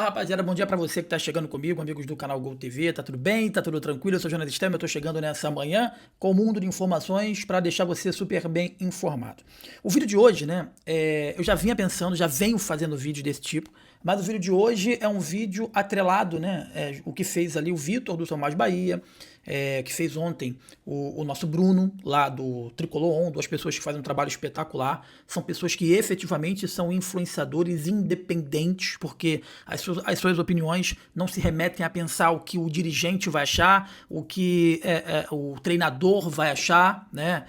Rapaziada, bom dia pra você que tá chegando comigo, amigos do canal Gol TV, tá tudo bem? Tá tudo tranquilo? Eu sou o Jonas Stem, eu tô chegando nessa manhã com o mundo de informações pra deixar você super bem informado. O vídeo de hoje, né, eu já vinha pensando, já venho fazendo vídeos desse tipo, mas o vídeo de hoje é um vídeo atrelado, né, o que fez ali o Vitor do São Mais Bahia, que fez ontem o nosso Bruno, lá do Tricolor On, duas pessoas que fazem um trabalho espetacular, são pessoas que efetivamente são influenciadores independentes, porque as suas opiniões não se remetem a pensar o que o dirigente vai achar, o que o treinador vai achar, né?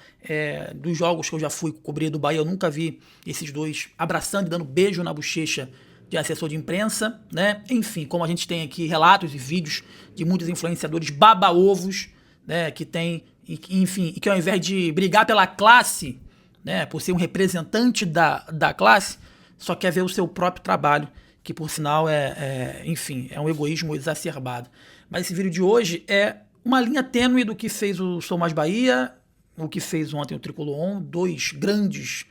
Dos jogos que eu já fui cobrir do Bahia, eu nunca vi esses dois abraçando e dando beijo na bochecha de assessor de imprensa, né? Enfim, como a gente tem aqui relatos e vídeos de muitos influenciadores baba-ovos, né? Que tem, enfim, e que ao invés de brigar pela classe, né? Por ser um representante da classe, só quer ver o seu próprio trabalho, que por sinal enfim, é um egoísmo exacerbado. Mas esse vídeo de hoje é uma linha tênue do que fez o Sou Mais Bahia, o que fez ontem o Tricolor On, dois grandes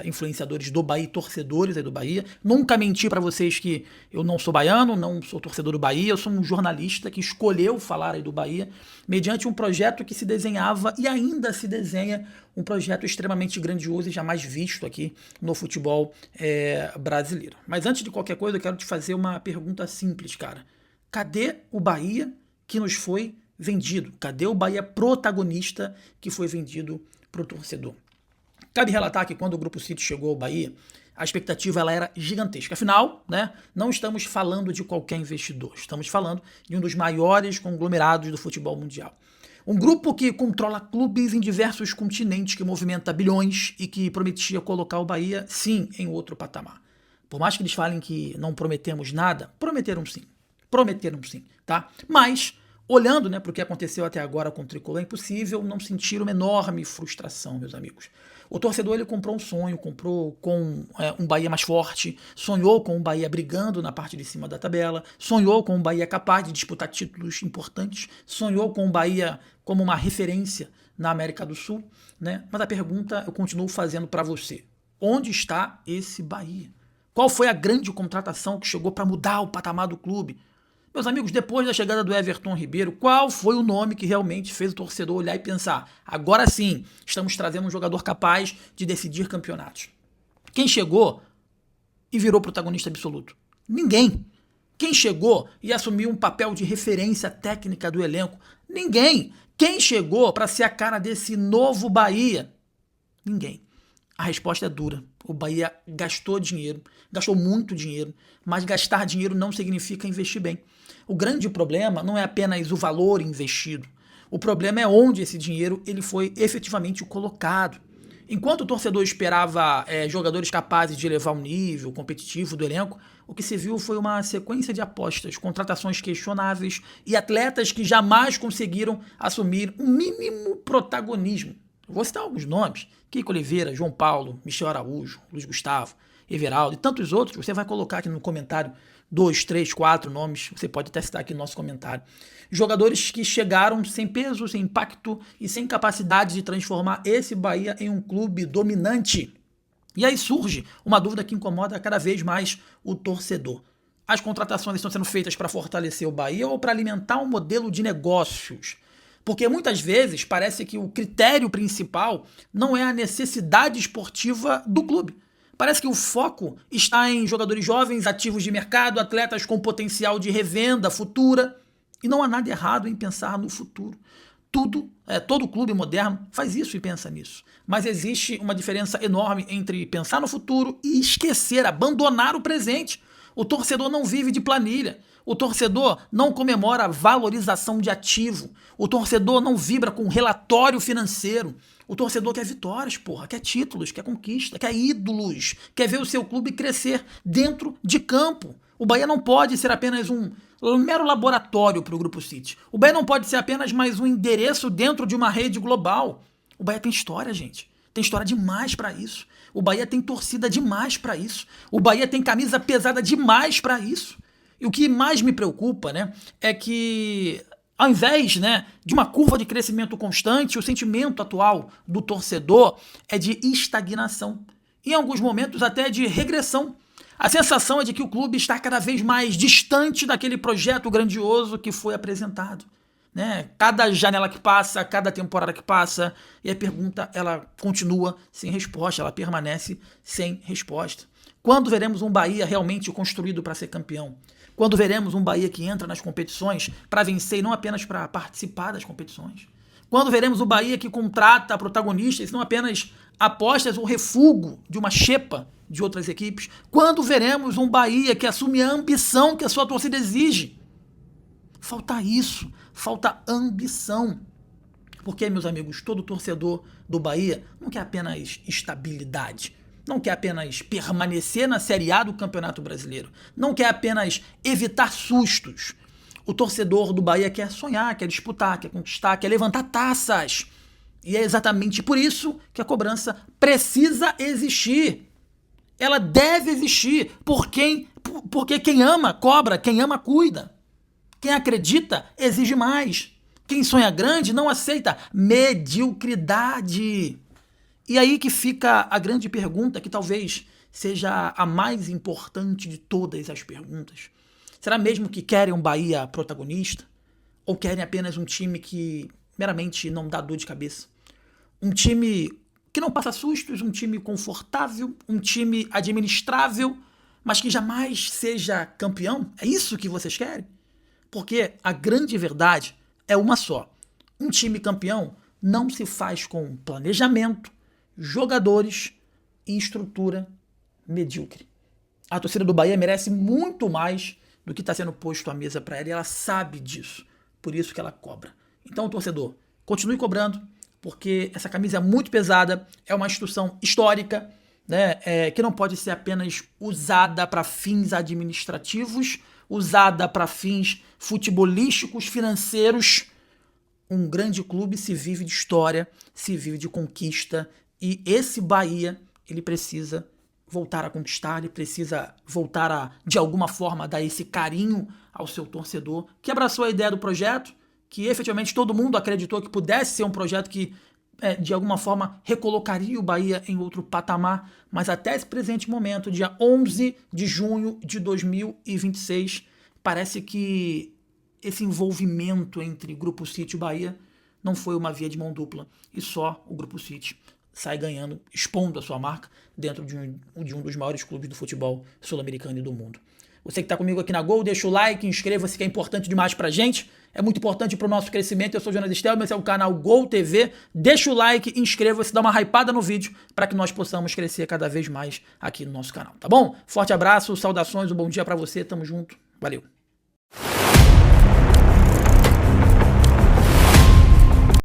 influenciadores do Bahia, torcedores aí do Bahia. Nunca menti pra vocês que eu não sou baiano, não sou torcedor do Bahia, eu sou um jornalista que escolheu falar aí do Bahia mediante um projeto que se desenhava e ainda se desenha, um projeto extremamente grandioso e jamais visto aqui no futebol brasileiro. Mas antes de qualquer coisa, eu quero te fazer uma pergunta simples, cara. Cadê o Bahia que nos foi vendido? Cadê o Bahia protagonista que foi vendido pro torcedor? Cabe relatar que quando o Grupo City chegou ao Bahia, a expectativa ela era gigantesca. Afinal, né, não estamos falando de qualquer investidor, estamos falando de um dos maiores conglomerados do futebol mundial. Um grupo que controla clubes em diversos continentes, que movimenta bilhões e que prometia colocar o Bahia, sim, em outro patamar. Por mais que eles falem que não prometemos nada, prometeram sim, tá? Mas, olhando, né, para o que aconteceu até agora com o Tricolor, é impossível não sentir uma enorme frustração, meus amigos. O torcedor ele comprou um sonho, comprou com um Bahia mais forte, sonhou com um Bahia brigando na parte de cima da tabela, sonhou com um Bahia capaz de disputar títulos importantes, sonhou com um Bahia como uma referência na América do Sul, né? Mas a pergunta eu continuo fazendo para você. Onde está esse Bahia? Qual foi a grande contratação que chegou para mudar o patamar do clube? Meus amigos, depois da chegada do Everton Ribeiro, qual foi o nome que realmente fez o torcedor olhar e pensar: agora sim, estamos trazendo um jogador capaz de decidir campeonatos? Quem chegou e virou protagonista absoluto? Ninguém. Quem chegou e assumiu um papel de referência técnica do elenco? Ninguém. Quem chegou para ser a cara desse novo Bahia? Ninguém. A resposta é dura. O Bahia gastou dinheiro, gastou muito dinheiro, mas gastar dinheiro não significa investir bem. O grande problema não é apenas o valor investido. O problema é onde esse dinheiro ele foi efetivamente colocado. Enquanto o torcedor esperava jogadores capazes de elevar o nível competitivo do elenco, o que se viu foi uma sequência de apostas, contratações questionáveis e atletas que jamais conseguiram assumir um mínimo protagonismo. Vou citar alguns nomes: Kiko Oliveira, João Paulo, Michel Araújo, Luiz Gustavo, Everaldo e tantos outros. Você vai colocar aqui no comentário 2, 3, 4 nomes, você pode até citar aqui no nosso comentário. Jogadores que chegaram sem peso, sem impacto e sem capacidade de transformar esse Bahia em um clube dominante. E aí surge uma dúvida que incomoda cada vez mais o torcedor. As contratações estão sendo feitas para fortalecer o Bahia ou para alimentar um modelo de negócios? Porque muitas vezes parece que o critério principal não é a necessidade esportiva do clube. Parece que o foco está em jogadores jovens, ativos de mercado, atletas com potencial de revenda futura. E não há nada errado em pensar no futuro. Todo clube moderno faz isso e pensa nisso. Mas existe uma diferença enorme entre pensar no futuro e esquecer, abandonar o presente. O torcedor não vive de planilha. O torcedor não comemora a valorização de ativo. O torcedor não vibra com relatório financeiro. O torcedor quer vitórias, porra, quer títulos, quer conquista, quer ídolos, quer ver o seu clube crescer dentro de campo. O Bahia não pode ser apenas um mero laboratório para o Grupo City. O Bahia não pode ser apenas mais um endereço dentro de uma rede global. O Bahia tem história, gente. Tem história demais para isso. O Bahia tem torcida demais para isso. O Bahia tem camisa pesada demais para isso. E o que mais me preocupa, né, é que ao invés, né, de uma curva de crescimento constante, o sentimento atual do torcedor é de estagnação. Em alguns momentos até de regressão. A sensação é de que o clube está cada vez mais distante daquele projeto grandioso que foi apresentado. Né? Cada janela que passa, cada temporada que passa, e a pergunta ela continua sem resposta, ela permanece sem resposta. Quando veremos um Bahia realmente construído para ser campeão? Quando veremos um Bahia que entra nas competições para vencer e não apenas para participar das competições? Quando veremos um Bahia que contrata protagonistas e não apenas apostas ou refúgio de uma xepa de outras equipes? Quando veremos um Bahia que assume a ambição que a sua torcida exige? Falta isso, falta ambição. Porque, meus amigos, todo torcedor do Bahia não quer apenas estabilidade, não quer apenas permanecer na Série A do Campeonato Brasileiro, não quer apenas evitar sustos. O torcedor do Bahia quer sonhar, quer disputar, quer conquistar, quer levantar taças. E é exatamente por isso que a cobrança precisa existir. Ela deve existir porque quem ama cobra, quem ama cuida. Quem acredita exige mais. Quem sonha grande não aceita mediocridade. E aí que fica a grande pergunta, que talvez seja a mais importante de todas as perguntas. Será mesmo que querem um Bahia protagonista? Ou querem apenas um time que meramente não dá dor de cabeça? Um time que não passa sustos, um time confortável, um time administrável, mas que jamais seja campeão? É isso que vocês querem? Porque a grande verdade é uma só. Um time campeão não se faz com planejamento, jogadores e estrutura medíocre. A torcida do Bahia merece muito mais do que está sendo posto à mesa para ela, e ela sabe disso. Por isso que ela cobra. Então, torcedor, continue cobrando, porque essa camisa é muito pesada, é uma instituição histórica, né, que não pode ser apenas usada para fins administrativos, usada para fins futebolísticos, financeiros. Um grande clube se vive de história, se vive de conquista, e esse Bahia, ele precisa voltar a conquistar, ele precisa voltar a, de alguma forma, dar esse carinho ao seu torcedor, que abraçou a ideia do projeto, que efetivamente todo mundo acreditou que pudesse ser um projeto que, de alguma forma, recolocaria o Bahia em outro patamar, mas até esse presente momento, dia 11 de junho de 2026, parece que esse envolvimento entre Grupo City e Bahia não foi uma via de mão dupla, e só o Grupo City sai ganhando, expondo a sua marca dentro de um dos maiores clubes do futebol sul-americano e do mundo. Você que está comigo aqui na Gol, deixa o like, inscreva-se, que é importante demais pra gente, é muito importante pro nosso crescimento. Eu sou o Jonas Stelman, esse é o canal Gol TV. Deixa o like, inscreva-se, dá uma hypada no vídeo para que nós possamos crescer cada vez mais aqui no nosso canal, tá bom? Forte abraço, saudações, um bom dia pra você, tamo junto, valeu!